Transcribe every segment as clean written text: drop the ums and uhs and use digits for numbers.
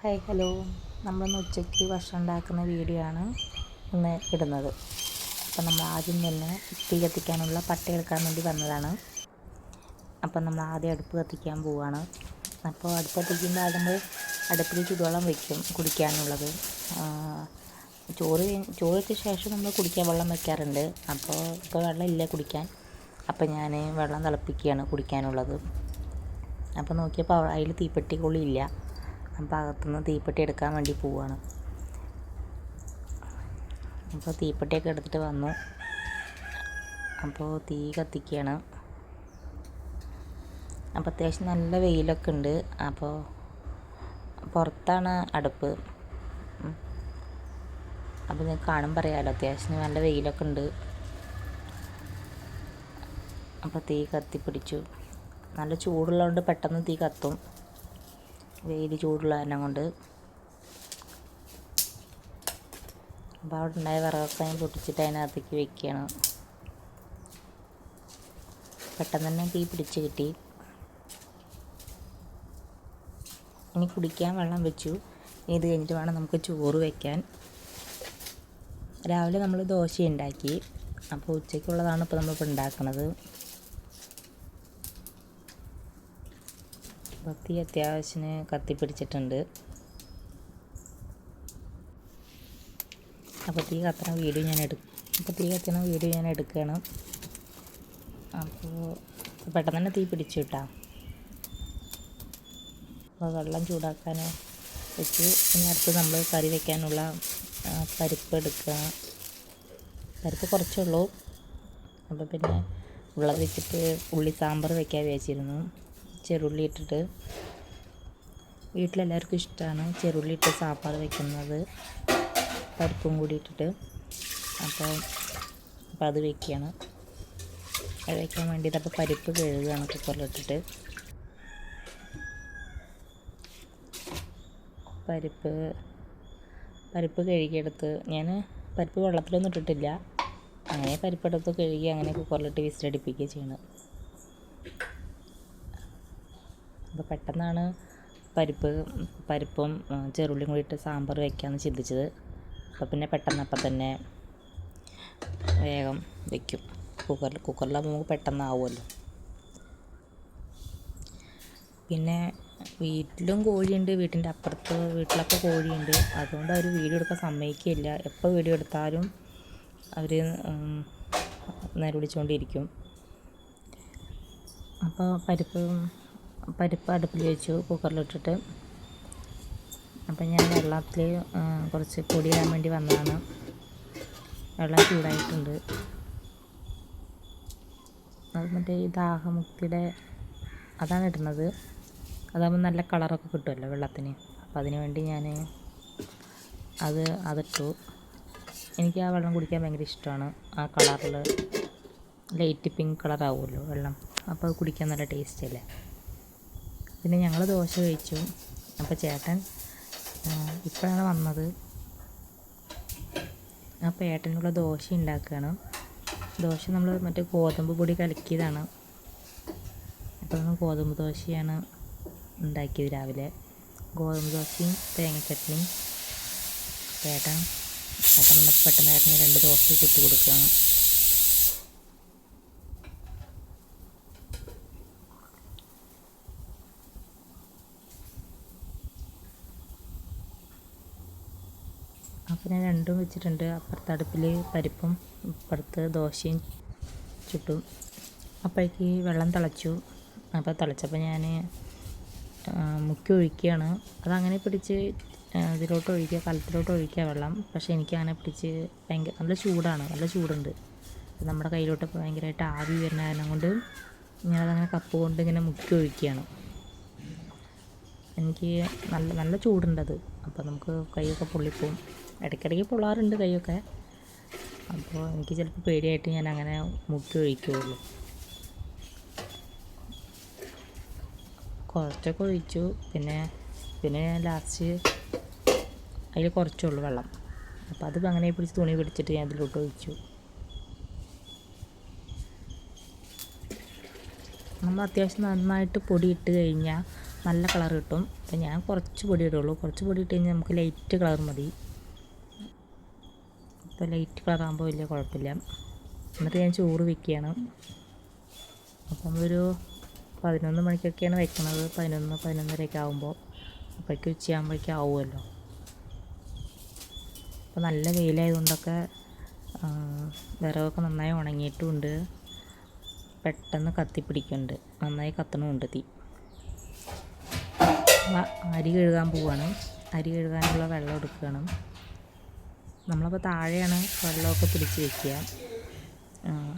Hi hello, നമ്മളിന്ന് ഉച്ചയ്ക്ക് ഭക്ഷണം ഉണ്ടാക്കുന്ന വീഡിയോ ആണ് ഇന്ന് ഇടുന്നത്. അപ്പം നമ്മൾ ആദ്യം തന്നെ തീ കത്തിക്കാനുള്ള പട്ട എടുക്കാൻ വേണ്ടി വന്നതാണ്. അപ്പം നമ്മൾ ആദ്യം അടുപ്പ് കത്തിക്കാൻ പോവുകയാണ്. അപ്പോൾ അടുപ്പ് കത്തിക്കുമ്പോൾ നമ്മൾ അടുപ്പിൽ ചൂടുവെള്ളം വയ്ക്കും കുടിക്കാനുള്ളത്. ചോറ് ശേഷം നമ്മൾ കുടിക്കാൻ വെള്ളം വയ്ക്കാറുണ്ട്. ഇപ്പോൾ വെള്ളം ഇല്ല കുടിക്കാൻ. അപ്പം ഞാൻ വെള്ളം തിളപ്പിക്കുകയാണ് കുടിക്കാനുള്ളത്. അപ്പോൾ നോക്കിയപ്പോൾ അതിൽ തീപ്പെട്ടി കൊള്ളിയില്ല. അപ്പോൾ അകത്തുനിന്ന് തീപ്പെട്ടി എടുക്കാൻ വേണ്ടി പോവുകയാണ്. അപ്പോൾ തീപ്പെട്ടിയൊക്കെ എടുത്തിട്ട് വന്നു. അപ്പോൾ തീ കത്തിക്കുകയാണ്. അപ്പോൾ അത്യാവശ്യം നല്ല വെയിലൊക്കെ ഉണ്ട്. അപ്പോൾ പുറത്താണ് അടുപ്പ്. അപ്പോൾ ഞാൻ കാണുമ്പോൾ അറിയാമല്ലോ, അത്യാവശ്യം നല്ല വെയിലൊക്കെ ഉണ്ട്. അപ്പോൾ തീ കത്തിപ്പിടിച്ചു. നല്ല ചൂടുള്ളതുകൊണ്ട് പെട്ടെന്ന് തീ കത്തും. വെയിൽ ചൂടുള്ള കാരണം കൊണ്ട്. അപ്പോൾ അവിടെ ഉണ്ടായ വിറകൊക്കെ ഞാൻ പൊട്ടിച്ചിട്ട് അതിനകത്തേക്ക് വെക്കുകയാണ്. പെട്ടെന്ന് തന്നെ തീ പിടിച്ച് കിട്ടി. ഇനി കുടിക്കാൻ വെള്ളം വെച്ചു. ഇത് കഴിഞ്ഞിട്ട് വേണം നമുക്ക് ചോറ് വയ്ക്കാൻ. രാവിലെ നമ്മൾ ദോശ ഉണ്ടാക്കി. അപ്പോൾ ഉച്ചയ്ക്കുള്ളതാണ് ഇപ്പോൾ നമ്മളിപ്പോൾ ഉണ്ടാക്കുന്നത്. തീ അത്യാവശ്യത്തിന് കത്തിപ്പിടിച്ചിട്ടുണ്ട്. അപ്പോൾ തീ കത്തുന്ന വീഡിയോ ഞാൻ എടുക്കുകയാണ്. അപ്പോൾ പെട്ടെന്ന് തന്നെ തീ പിടിച്ചു കിട്ടാ. അപ്പോൾ വെള്ളം ചൂടാക്കാൻ വെച്ചു. ഇനി അടുത്ത് നമ്മൾ കറി വയ്ക്കാനുള്ള പരിപ്പ് എടുക്കുക. പരിപ്പ് കുറച്ചുള്ളൂ. അപ്പോൾ പിന്നെ ഉള്ളത് വെച്ചിട്ട് ഉള്ളി സാമ്പാർ വയ്ക്കാൻ വിചാരിച്ചിരുന്നു. ചെറുള്ളി ഇട്ടിട്ട്, വീട്ടിലെല്ലാവർക്കും ഇഷ്ടമാണ് ചെറുള്ളി ഇട്ട് സാമ്പാർ വയ്ക്കുന്നത്, പരിപ്പും കൂടി ഇട്ടിട്ട്. അപ്പോൾ അത് വയ്ക്കുകയാണ്. അത് വയ്ക്കാൻ വേണ്ടിയിട്ട് അപ്പോൾ പരിപ്പ് കഴുകുകയാണ് കുക്കറിലിട്ടിട്ട്. പരിപ്പ് കഴുകിയെടുത്ത് ഞാൻ പരിപ്പ് വെള്ളത്തിലൊന്നും ഇട്ടിട്ടില്ല. അങ്ങനെ പരിപ്പെടുത്ത് കഴുകി അങ്ങനെ കുക്കറിലിട്ട് വിസിലടിപ്പിക്കുക ചെയ്യണം. അപ്പോൾ പെട്ടെന്നാണ് പരിപ്പും ചെറുള്ളിയും കൂടി ഇട്ട് സാമ്പാർ വയ്ക്കാമെന്ന് ചിന്തിച്ചത്. അപ്പോൾ പിന്നെ അപ്പം തന്നെ വേഗം വയ്ക്കും. കുക്കറിലാകുമ്പോൾ നമുക്ക് പെട്ടെന്നാവുമല്ലോ. പിന്നെ വീട്ടിലും കോഴിയുണ്ട്, വീട്ടിൻ്റെ അപ്പുറത്ത് വീട്ടിലൊക്കെ കോഴിയുണ്ട്. അതുകൊണ്ട് അവർ വീഡിയോ എടുക്കാൻ സമ്മതിക്കില്ല. എപ്പോൾ വീഡിയോ എടുത്താലും അവർ നിലവിളിച്ചുകൊണ്ടിരിക്കും. അപ്പോൾ പരിപ്പ് അടുപ്പിൽ വെച്ചു കുക്കറിലിട്ടിട്ട്. അപ്പം ഞാൻ വെള്ളത്തിൽ കുറച്ച് പൊടി ഇടാൻ വേണ്ടി വന്നതാണ്. വെള്ളം ചൂടായിട്ടുണ്ട്. അത് മറ്റേ ഈ ദാഹമുക്തിയുടെ അതാണ് ഇടുന്നത്. അതാകുമ്പോൾ നല്ല കളറൊക്കെ കിട്ടുമല്ലോ വെള്ളത്തിന്. അപ്പം അതിന് വേണ്ടി ഞാൻ അതിട്ടു. എനിക്ക് ആ വെള്ളം കുടിക്കാൻ ഭയങ്കര ഇഷ്ടമാണ്. ആ കളറിൽ ലൈറ്റ് പിങ്ക് കളറാവുമല്ലോ വെള്ളം. അപ്പോൾ അത് കുടിക്കാൻ നല്ല ടേസ്റ്റ് അല്ലേ. പിന്നെ ഞങ്ങൾ ദോശ കഴിച്ചു. അപ്പോൾ ചേട്ടൻ ഇപ്പോഴാണ് വന്നത്. അപ്പോൾ ഏട്ടനുള്ള ദോശ ഉണ്ടാക്കുകയാണ്. ദോശ നമ്മൾ മറ്റേ ഗോതമ്പ് പൊടി കലക്കിയതാണ്. അപ്പോൾ നമ്മൾ ഗോതമ്പ് ദോശയാണ് ഉണ്ടാക്കിയത് രാവിലെ. ഗോതമ്പ് ദോശയും തേങ്ങച്ചട്നിയും. ഏട്ടൻ വന്നപ്പോൾ പെട്ടെന്ന് ഏട്ടന് 2 ദോശ ചുട്ട് കൊടുക്കുകയാണ്. അപ്പോൾ ഞാൻ രണ്ടും വെച്ചിട്ടുണ്ട്. അപ്പുറത്ത് അടുപ്പിൽ പരിപ്പും ഇപ്പുറത്ത് ദോശയും ചുട്ടും. അപ്പോഴേക്ക് വെള്ളം തിളച്ചു. അപ്പോൾ തിളച്ചപ്പോൾ ഞാൻ മുക്കി ഒഴിക്കുകയാണ്. അതങ്ങനെ പിടിച്ച് ഇതിലോട്ട് ഒഴിക്കുക, കലത്തിലോട്ട് ഒഴിക്കുക വെള്ളം. പക്ഷേ എനിക്കങ്ങനെ പിടിച്ച് ഭയങ്കര നല്ല ചൂടുണ്ട്. നമ്മുടെ കയ്യിലോട്ട് ഭയങ്കരമായിട്ട് ആവി വരുന്ന കാരണം കൊണ്ട് ഞാനതങ്ങനെ കപ്പ് കൊണ്ട് ഇങ്ങനെ മുക്കി ഒഴിക്കുകയാണ്. എനിക്ക് നല്ല ചൂടുണ്ടത്. അപ്പോൾ നമുക്ക് കൈയൊക്കെ പൊള്ളിപ്പോവും. ഇടയ്ക്കിടയ്ക്ക് പൊള്ളാറുണ്ട് കൈയൊക്കെ. അപ്പോൾ എനിക്ക് ചിലപ്പോൾ പേടിയായിട്ട് ഞാൻ അങ്ങനെ മുക്കി ഒഴിക്കുകയുള്ളൂ. കുറച്ചൊക്കെ ഒഴിച്ചു. പിന്നെ ഞാൻ ലാസ്റ്റ് അതിൽ കുറച്ചുള്ളൂ വെള്ളം. അപ്പോൾ അത് അങ്ങനെ പിടിച്ച് തുണി പിടിച്ചിട്ട് ഞാൻ അതിലോട്ട് ഒഴിച്ചു. നമ്മൾ അത്യാവശ്യം നന്നായിട്ട് പൊടി ഇട്ട് കഴിഞ്ഞാൽ നല്ല കളർ കിട്ടും. അപ്പം ഞാൻ കുറച്ച് പൊടി ഇടുള്ളൂ. കുറച്ച് പൊടി ഇട്ട് കഴിഞ്ഞാൽ നമുക്ക് ലൈറ്റ് കളർ മതി. ഇപ്പോൾ ലൈറ്റ് കളറാകുമ്പോൾ വലിയ കുഴപ്പമില്ല. എന്നിട്ട് ഞാൻ ചോറ് വെക്കുകയാണ്. അപ്പം നമ്മളൊരു 11 മണിക്കൊക്കെയാണ് വെക്കുന്നത്. 11-11:30 ആകുമ്പോൾ അപ്പോഴേക്കും ഉച്ചയാകുമ്പോഴേക്കും ആവുമല്ലോ. അപ്പോൾ നല്ല വെയിലായതുകൊണ്ടൊക്കെ വിറകൊക്കെ നന്നായി ഉണങ്ങിയിട്ടുമുണ്ട്. പെട്ടെന്ന് കത്തിപ്പിടിക്കുന്നുണ്ട്, നന്നായി കത്തണമുണ്ട് തീ. അരി കഴുകാൻ പോവുകയാണ്. അരി കഴുകാനുള്ള വെള്ളം എടുക്കുകയാണ്. നമ്മളപ്പോൾ താഴെയാണ് വെള്ളമൊക്കെ പിടിച്ച് വയ്ക്കുക.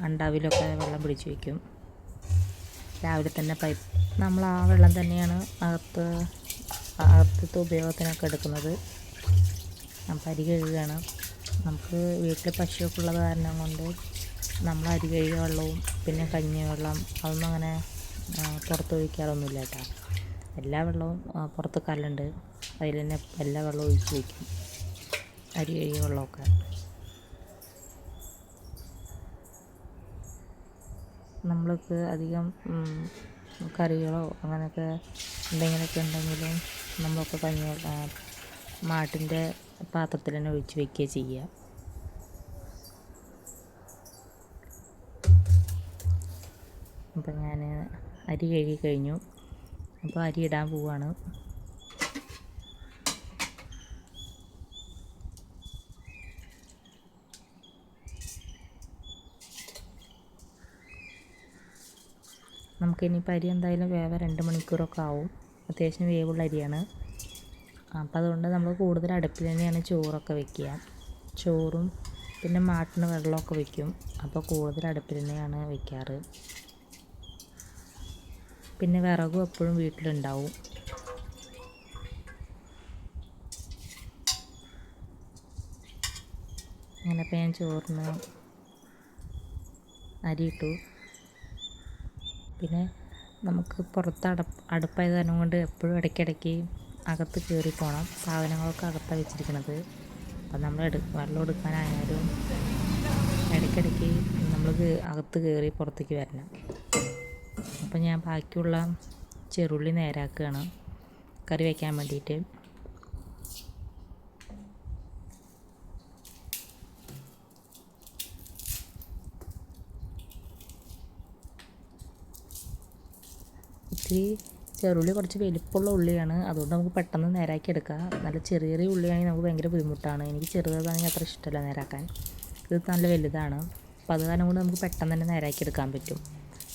അണ്ടാവിലൊക്കെ വെള്ളം പിടിച്ച് വയ്ക്കും. രാവിലെ തന്നെ നമ്മൾ ആ വെള്ളം തന്നെയാണ് അകത്തത്തെ ഉപയോഗത്തിനൊക്കെ എടുക്കുന്നത്. അപ്പം അരി കഴുകുകയാണ്. നമുക്ക് വീട്ടിൽ പശുവൊക്കെ ഉള്ളത് കാരണം കൊണ്ട് നമ്മൾ അരി കഴുകിയ വെള്ളവും പിന്നെ കഞ്ഞി വെള്ളം അതൊന്നും അങ്ങനെ പുറത്ത് ഒഴിക്കാറൊന്നുമില്ല കേട്ടോ. എല്ലാ വെള്ളവും പുറത്ത് കല്ലുണ്ട്, അതിൽ തന്നെ എല്ലാ വെള്ളവും ഒഴിച്ച് വയ്ക്കും, അരി കഴുകിയ വെള്ളമൊക്കെ. നമ്മൾക്ക് അധികം കറികളോ അങ്ങനെയൊക്കെ എന്തെങ്കിലുമൊക്കെ ഉണ്ടെങ്കിലും നമ്മളൊക്കെ കഞ്ഞി മാട്ടിൻ്റെ പാത്രത്തിൽ തന്നെ ഒഴിച്ച് വയ്ക്കുക ചെയ്യുക. അപ്പം ഞാൻ അരി കഴുകി കഴിഞ്ഞു. അപ്പോൾ അരി ഇടാൻ പോവുകയാണ്. നമുക്കിനിയിപ്പോൾ അരി എന്തായാലും വേവ് 2 മണിക്കൂറൊക്കെ ആവും. അത്യാവശ്യം വേവുള്ള അരിയാണ്. അപ്പോൾ അതുകൊണ്ട് നമ്മൾ കൂടുതൽ അടുപ്പിൽ തന്നെയാണ് ചോറൊക്കെ വയ്ക്കുക. ചോറും പിന്നെ മാട്ടിന് വെള്ളമൊക്കെ വയ്ക്കും. അപ്പോൾ കൂടുതൽ അടുപ്പിൽ തന്നെയാണ് വയ്ക്കാറ്. പിന്നെ വിറകും എപ്പോഴും വീട്ടിലുണ്ടാവും. അങ്ങനെ ഇപ്പോൾ ഞാൻ ചോറിന് അരി ഇട്ടു. പിന്നെ നമുക്ക് പുറത്ത് അടുപ്പായത് കാരണം കൊണ്ട് എപ്പോഴും ഇടയ്ക്കിടയ്ക്ക് അകത്ത് കയറി പോകണം. സാധനങ്ങളൊക്കെ അകത്താണ് വെച്ചിരിക്കുന്നത്. അപ്പം നമ്മൾ വെള്ളം എടുക്കാനായാലും ഇടയ്ക്കിടയ്ക്ക് നമ്മൾ അകത്ത് കയറി പുറത്തേക്ക് വരണം. അപ്പം ഞാൻ ബാക്കിയുള്ള ചെറുള്ളി നേരാക്കുകയാണ് കറി വയ്ക്കാൻ വേണ്ടിയിട്ട്. ഇത്തിരി ചെറുള്ളി കുറച്ച് വലിപ്പമുള്ള ഉള്ളിയാണ്, അതുകൊണ്ട് നമുക്ക് പെട്ടെന്ന് നേരാക്കി എടുക്കാം. നല്ല ചെറിയ ചെറിയ ഉള്ളിയാണെങ്കിൽ നമുക്ക് ഭയങ്കര ബുദ്ധിമുട്ടാണ്. എനിക്ക് ചെറുതാണെങ്കിൽ അത്ര ഇഷ്ടമല്ല നേരാക്കാൻ. ഇത് നല്ല വലുതാണ്. അപ്പോൾ അത് കാരണം കൊണ്ട് നമുക്ക് പെട്ടെന്ന് തന്നെ നേരാക്കി എടുക്കാൻ പറ്റും.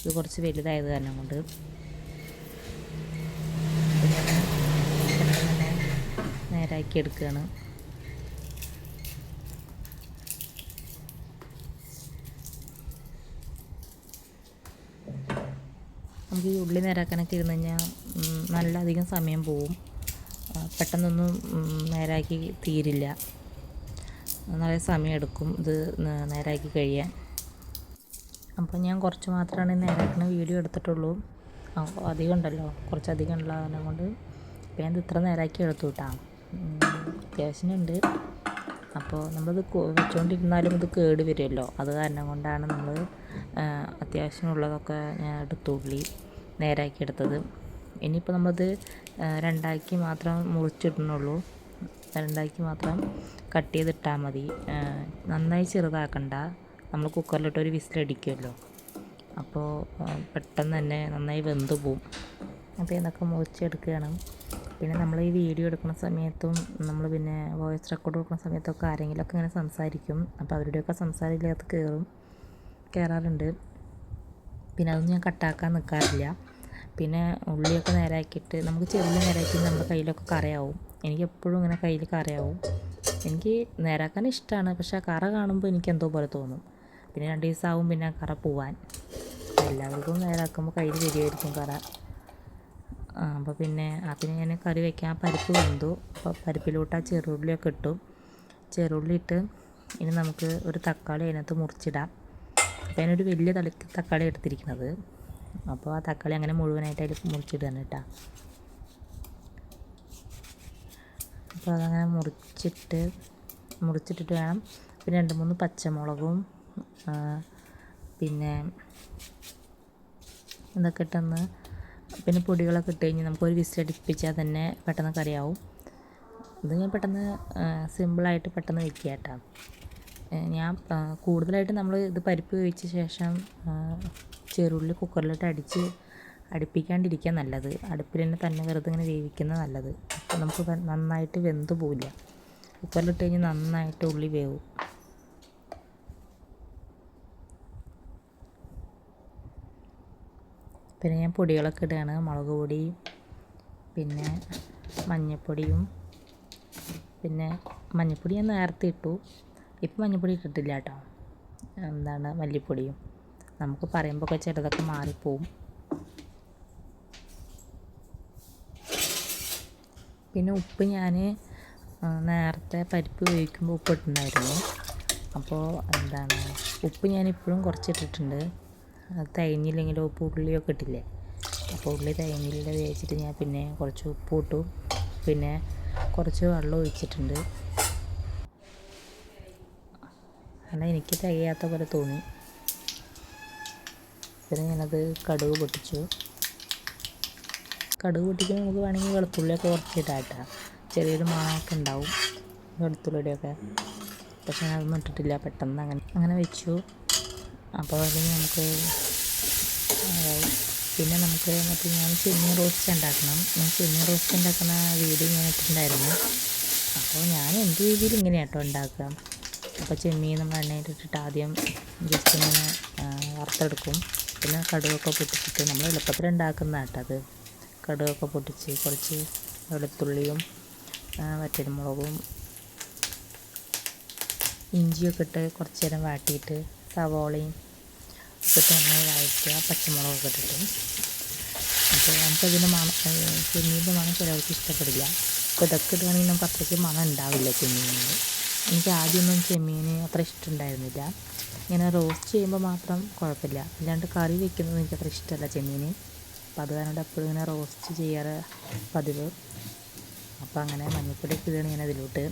ഇത് കുറച്ച് വലുതായത് കാരണം കൊണ്ട് പെട്ടെന്ന് തന്നെ നേരാക്കി എടുക്കുകയാണ്. നമുക്ക് ഈ ഉള്ളി നേരാക്കാനൊക്കെ ഇരുന്ന് കഴിഞ്ഞാൽ നല്ല അധികം സമയം പോവും. പെട്ടെന്നൊന്നും നേരാക്കി തീരില്ല. നല്ല സമയം എടുക്കും ഇത് നേരാക്കി കഴിയാൻ. അപ്പോൾ ഞാൻ കുറച്ച് മാത്രമാണ് നേരാക്കുന്ന വീഡിയോ എടുത്തിട്ടുള്ളൂ. അധികം ഉണ്ടല്ലോ, കുറച്ചധികം ഉള്ള കാരണം കൊണ്ട് ഇപ്പോൾ ഞാൻ ഇത്ര നേരാക്കി എടുത്തു കേട്ടോ. അത്യാവശ്യമുണ്ട്. അപ്പോൾ നമ്മളിത് വെച്ചുകൊണ്ടിരുന്നാലും ഇത് കേട് വരുമല്ലോ, അത് കാരണം കൊണ്ടാണ് നമ്മൾ അത്യാവശ്യമുള്ളതൊക്കെ ഞാൻ ഉള്ളി നേരാക്കി എടുത്തത്. ഇനിയിപ്പോൾ നമ്മളത് രണ്ടാക്കി മാത്രം മുറിച്ചിടണുള്ളൂ. രണ്ടാക്കി മാത്രം കട്ട് ചെയ്തിട്ടാൽ മതി. നന്നായി ചെറുതാക്കണ്ട. നമ്മൾ കുക്കറിലിട്ടൊരു വിസിലടിക്കുമല്ലോ, അപ്പോൾ പെട്ടെന്ന് തന്നെ നന്നായി വെന്ത് പോവും. അപ്പോൾ ഇതൊക്കെ മുറിച്ചെടുക്കുകയാണ്. പിന്നെ നമ്മൾ ഈ വീഡിയോ എടുക്കുന്ന സമയത്തും നമ്മൾ പിന്നെ വോയിസ് റെക്കോർഡ് കൊടുക്കുന്ന സമയത്തൊക്കെ ആരെങ്കിലുമൊക്കെ ഇങ്ങനെ സംസാരിക്കും. അപ്പോൾ അവരുടെയൊക്കെ സംസാരമില്ലാത്ത കയറാറുണ്ട്. പിന്നെ അതൊന്നും ഞാൻ കട്ടാക്കാൻ നിൽക്കാറില്ല. പിന്നെ ഉള്ളിയൊക്കെ നേരാക്കിയിട്ട് നമുക്ക് ചെറുള്ളി നേരാക്കി നമ്മുടെ കയ്യിലൊക്കെ കറയാവും. എനിക്ക് എപ്പോഴും ഇങ്ങനെ കയ്യിൽ കറയാവും. എനിക്ക് നേരാക്കാൻ ഇഷ്ടമാണ്, പക്ഷേ ആ കറ കാണുമ്പോൾ എനിക്ക് എന്തോ പോലെ തോന്നും. പിന്നെ 2 ദിവസമാവും പിന്നെ ആ കറ പോവാൻ. എല്ലാവർക്കും നേരാക്കുമ്പോൾ കയ്യിൽ വരുമായിരിക്കും കറ. അപ്പോൾ പിന്നെ ഞാൻ കറി വയ്ക്കാൻ പരിപ്പ് വെന്തു. അപ്പോൾ പരിപ്പിലോട്ട് ആ ചെറുള്ളിയൊക്കെ ഇട്ടു. ചെറുള്ളി ഇട്ട് ഇനി നമുക്ക് ഒരു തക്കാളി അതിനകത്ത് മുറിച്ചിടാം. അപ്പോൾ ഞാനൊരു വലിയ തക്കാളി എടുത്തിരിക്കുന്നത്. അപ്പോൾ ആ തക്കാളി അങ്ങനെ മുഴുവനായിട്ട് അതിൽ മുറിച്ചിടുകയാണ് കേട്ടോ. അപ്പോൾ അതങ്ങനെ മുറിച്ചിട്ടിട്ട് വേണം. പിന്നെ 2-3 പച്ചമുളകും പിന്നെ ഇതൊക്കെ ഇട്ടൊന്ന് പിന്നെ പൊടികളൊക്കെ ഇട്ട് കഴിഞ്ഞ് നമുക്കൊരു വിസിലടിപ്പിച്ചാൽ തന്നെ പെട്ടെന്ന് കറിയാവും. ഇത് ഞാൻ പെട്ടെന്ന് സിമ്പിളായിട്ട് പെട്ടെന്ന് വെക്കുക കേട്ടോ. ഞാൻ കൂടുതലായിട്ട് നമ്മൾ ഇത് പരിപ്പ് വേവിച്ച ശേഷം ചെറുള്ളി കുക്കറിലിട്ട് അടുപ്പിക്കാണ്ടിരിക്കുക നല്ലത്. അടുപ്പിൽ തന്നെ വെറുതെ ഇങ്ങനെ വേവിക്കുന്നത് നല്ലത്. അപ്പോൾ നമുക്ക് നന്നായിട്ട് വെന്ത് പോവില്ല. കുക്കറിലിട്ട് കഴിഞ്ഞ് നന്നായിട്ട് ഉള്ളി വേവും. പിന്നെ ഞാൻ പൊടികളൊക്കെ ഇടുകയാണ്. മുളക് പൊടി, പിന്നെ മഞ്ഞൾപ്പൊടിയും, പിന്നെ മഞ്ഞൾപ്പൊടി ഞാൻ നേരത്തെ ഇട്ടു. ഇപ്പം മഞ്ഞൾപ്പൊടി ഇട്ടിട്ടില്ല കേട്ടോ. മല്ലിപ്പൊടിയും. നമുക്ക് പറയുമ്പോൾ ഒക്കെ ചിലതൊക്കെ മാറിപ്പോവും. പിന്നെ ഉപ്പ് ഞാൻ നേരത്തെ പരിപ്പ് വേവിക്കുമ്പോൾ ഉപ്പിട്ടുണ്ടായിരുന്നു. അപ്പോൾ ഉപ്പ് ഞാനിപ്പോഴും കുറച്ചിട്ടിട്ടുണ്ട്. തികഞ്ഞില്ലെങ്കിലോ ഉള്ളിയൊക്കെ ഇട്ടില്ലേ, അപ്പോൾ ഉള്ളി തികഞ്ഞില്ല വേവിച്ചിട്ട് ഞാൻ പിന്നെ കുറച്ച് ഉപ്പ് ഇട്ടു. പിന്നെ കുറച്ച് വെള്ളം ഒഴിച്ചിട്ടുണ്ട്. അല്ല, എനിക്ക് തികയാത്ത പോലെ തോന്നി. പിന്നെ ഞാനത് കടുക് പൊട്ടിച്ചു. കടുക് പൊട്ടിക്കുമ്പോൾ നമുക്ക് വേണമെങ്കിൽ വെളുത്തുള്ളിയൊക്കെ കുറച്ചിട്ടാം കേട്ടോ. ചെറിയൊരു മണമൊക്കെ ഉണ്ടാവും വെളുത്തുള്ളിയുടെയൊക്കെ. പക്ഷെ അതൊന്നും ഇട്ടിട്ടില്ല. പെട്ടെന്ന് അങ്ങനെ വെച്ചു. അപ്പോൾ അതിന് നമുക്ക് പിന്നെ നമുക്ക് ഞാൻ ചെമ്മീൻ റോസ്റ്റ് ഉണ്ടാക്കണം. ഞാൻ ചെമ്മീൻ റോസ്റ്റ് ഉണ്ടാക്കുന്ന വീഡിയോ ഞാൻ ഇട്ടിട്ടുണ്ടായിരുന്നു. അപ്പോൾ ഞാൻ എൻ്റെ രീതിയിൽ ഇങ്ങനെയാണ് കേട്ടോ ഉണ്ടാക്കുക. അപ്പോൾ ചെമ്മീൻ നമ്മൾ എണ്ണയിലിട്ടിട്ട് ആദ്യം ജസ്റ്റ് ഇങ്ങനെ വറുത്തെടുക്കും. പിന്നെ കടുകൊക്കെ പൊട്ടിച്ചിട്ട് നമ്മൾ എളുപ്പത്തിൽ ഉണ്ടാക്കുന്ന കേട്ടോ അത്. കടുകൊക്കെ പൊട്ടിച്ച് കുറച്ച് വെളുത്തുള്ളിയും വറ്റൽമുളകും ഇഞ്ചിയൊക്കെ ഇട്ട് കുറച്ച് നേരം വാട്ടിയിട്ട് സവോളയും ഇട്ടിട്ട് നന്നായി വഴറ്റുക. പച്ചമുളകൊക്കെ ഇട്ടിട്ട്. അപ്പോൾ നമുക്കതിൻ്റെ ചെമ്മീൻ്റെ മണം ചിലവർക്ക് ഇഷ്ടപ്പെടില്ല. അപ്പോൾ ഇതൊക്കെ ഇടുകയാണെങ്കിൽ നമുക്ക് അത്രയ്ക്ക് മണം ഉണ്ടാവില്ല ചെമ്മീനിൽ. എനിക്ക് ആദ്യമൊന്നും ചെമ്മീൻ അത്ര ഇഷ്ടമുണ്ടായിരുന്നില്ല. ഇങ്ങനെ റോസ്റ്റ് ചെയ്യുമ്പോൾ മാത്രം കുഴപ്പമില്ല. അല്ലാണ്ട് കറി വയ്ക്കുന്നത് എനിക്ക് അത്ര ഇഷ്ടമല്ല ചെമ്മീൻ. അപ്പോൾ അത് കാരണം എപ്പോഴും ഇങ്ങനെ റോസ്റ്റ് ചെയ്യാറ് പതിവ്. അപ്പോൾ അങ്ങനെ മഞ്ഞൾപ്പൊടിയൊക്കെ ഇടുകയാണ് ഞാൻ അതിലോട്ട്.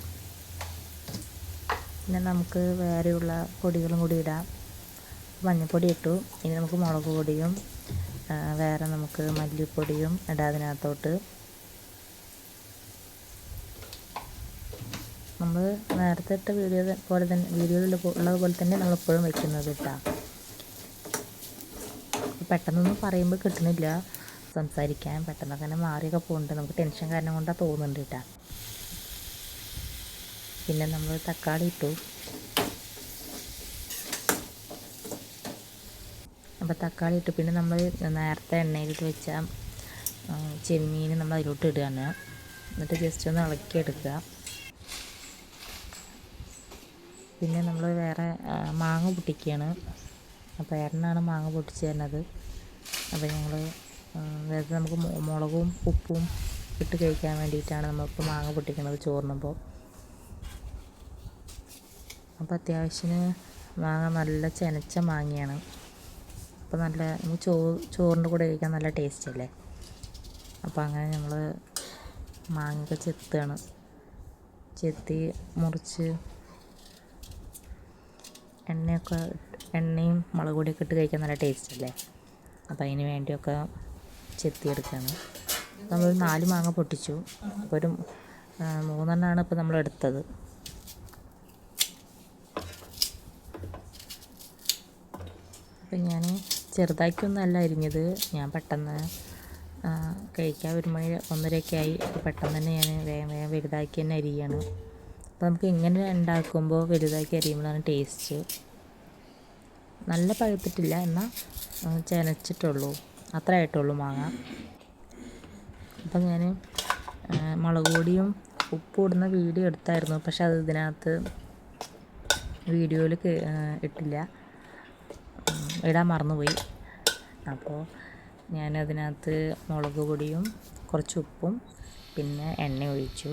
പിന്നെ നമുക്ക് വേറെയുള്ള പൊടികളും കൂടി ഇടാം. മഞ്ഞൾപ്പൊടി ഇട്ടു. ഇനി നമുക്ക് മുളക് പൊടിയും വേറെ നമുക്ക് മല്ലിപ്പൊടിയും ഇടാം അതിനകത്തോട്ട്. നമ്മൾ നേരത്തെ ഇട്ട വീഡിയോയിൽ ഉള്ളതുപോലെ തന്നെ നമ്മളെപ്പോഴും വയ്ക്കുന്നത് കേട്ടോ. പെട്ടെന്നൊന്നും പറയുമ്പോൾ കിട്ടണില്ല സംസാരിക്കാൻ. പെട്ടെന്നൊക്കെ തന്നെ മാറിയൊക്കെ പോകുന്നുണ്ട്. നമുക്ക് ടെൻഷൻ കാരണം കൊണ്ടാണ് തോന്നുന്നുണ്ട് കേട്ടോ. പിന്നെ നമ്മൾ തക്കാളി ഇട്ടു. അപ്പോൾ തക്കാളി ഇട്ടു. പിന്നെ നമ്മൾ നേരത്തെ എണ്ണയിലിട്ട് വെച്ച ചെമ്മീൻ നമ്മൾ അതിലോട്ട് ഇടുകയാണ്. എന്നിട്ട് ജസ്റ്റ് ഒന്ന് ഇളക്കിയെടുക്കുക. പിന്നെ നമ്മൾ വേറെ മാങ്ങ പൊട്ടിക്കുകയാണ്. അപ്പോൾ ഏട്ടനാണ് മാങ്ങ പൊട്ടിച്ച് തരുന്നത്. അപ്പോൾ ഞങ്ങൾ അതായത് നമുക്ക് മുളകും ഉപ്പും ഇട്ട് കഴിക്കാൻ വേണ്ടിയിട്ടാണ് നമ്മളിപ്പോൾ മാങ്ങ പൊട്ടിക്കുന്നത് ചോറിനുമ്പോൾ. അപ്പോൾ അത്യാവശ്യത്തിന് മാങ്ങ നല്ല ചെനച്ച മാങ്ങയാണ്. അപ്പോൾ നല്ല നമുക്ക് ചോറിൻ്റെ കൂടെ കഴിക്കാൻ നല്ല ടേസ്റ്റ് അല്ലേ. അപ്പോൾ അങ്ങനെ ഞങ്ങൾ മാങ്ങയൊക്കെ ചെത്തുകയാണ്. ചെത്തി മുറിച്ച് എണ്ണയും മുളക് പൊടിയൊക്കെ ഇട്ട് കഴിക്കാൻ നല്ല ടേസ്റ്റ് അല്ലേ. അപ്പോൾ അതിന് വേണ്ടിയൊക്കെ ചെത്തിയെടുക്കുകയാണ്. നമ്മൾ 4 മാങ്ങ പൊട്ടിച്ചു. അപ്പോൾ ഒരു 3 ഇപ്പോൾ നമ്മൾ എടുത്തത്. അപ്പം ഞാൻ ചെറുതായിക്കൊന്നല്ല അരിഞ്ഞത്. ഞാൻ പെട്ടെന്ന് കഴിക്കാൻ 1 മണി 1:30 ആയി. അപ്പോൾ പെട്ടെന്ന് തന്നെ ഞാൻ വേഗം വലുതാക്കി തന്നെ അരിയാണ്. അപ്പോൾ നമുക്ക് ഇങ്ങനെ ഉണ്ടാക്കുമ്പോൾ വലുതാക്കി അരിയുമ്പോഴാണ് ടേസ്റ്റ്. നല്ല പഴുത്തിട്ടില്ല, എന്നാൽ ചെനച്ചിട്ടുള്ളൂ, അത്ര ആയിട്ടുള്ളൂ മാങ്ങ. അപ്പം ഞാൻ മുളക് പൊടിയും ഉപ്പും ഇടുന്ന വീഡിയോ എടുത്തായിരുന്നു. പക്ഷെ അത് ഇതിനകത്ത് വീഡിയോയിൽ ഇട്ടില്ല, ഇടാൻ മറന്നുപോയി. അപ്പോൾ ഞാനതിനകത്ത് മുളക് പൊടിയും കുറച്ച് ഉപ്പും പിന്നെ എണ്ണ ഒഴിച്ചു.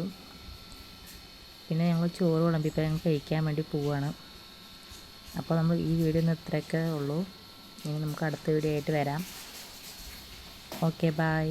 പിന്നെ ഞങ്ങൾ ചോറ് വിളമ്പിപ്പോൾ ഞങ്ങൾ കഴിക്കാൻ വേണ്ടി പോവുകയാണ്. അപ്പോൾ നമ്മൾ ഈ വീഡിയോ ഇന്ന് ഇത്രയൊക്കെ ഉള്ളൂ. ഇനി നമുക്ക് അടുത്ത വീഡിയോ ആയിട്ട് വരാം. Okay, by.